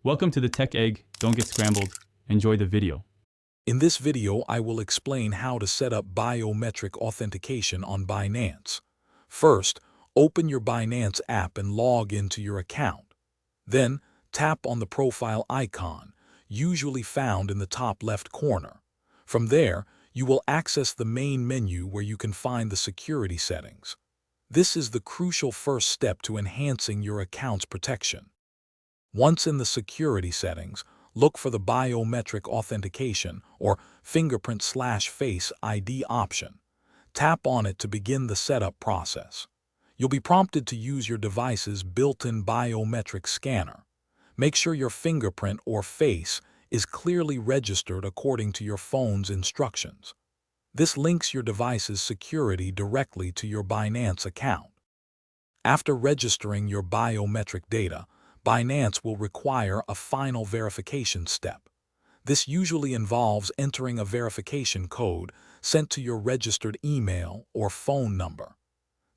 Welcome to the Tech Egg. Don't get scrambled. Enjoy the video. In this video, I will explain how to set up biometric authentication on Binance. First, open your Binance app and log into your account. Then, tap on the profile icon, usually found in the top left corner. From there, you will access the main menu where you can find the security settings. This is the crucial first step to enhancing your account's protection. Once in the security settings, look for the Biometric Authentication or fingerprint/face ID option. Tap on it to begin the setup process. You'll be prompted to use your device's built-in biometric scanner. Make sure your fingerprint or face is clearly registered according to your phone's instructions. This links your device's security directly to your Binance account. After registering your biometric data, Binance will require a final verification step. This usually involves entering a verification code sent to your registered email or phone number.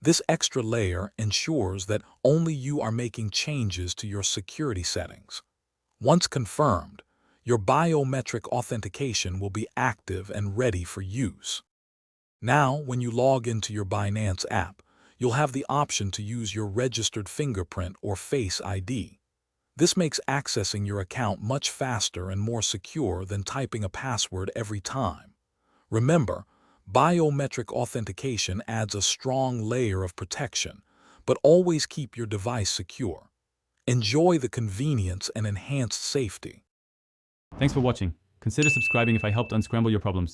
This extra layer ensures that only you are making changes to your security settings. Once confirmed, your biometric authentication will be active and ready for use. Now, when you log into your Binance app, you'll have the option to use your registered fingerprint or face ID. This makes accessing your account much faster and more secure than typing a password every time. Remember, biometric authentication adds a strong layer of protection, but always keep your device secure. Enjoy the convenience and enhanced safety. Thanks for watching. Consider subscribing if I helped unscramble your problems.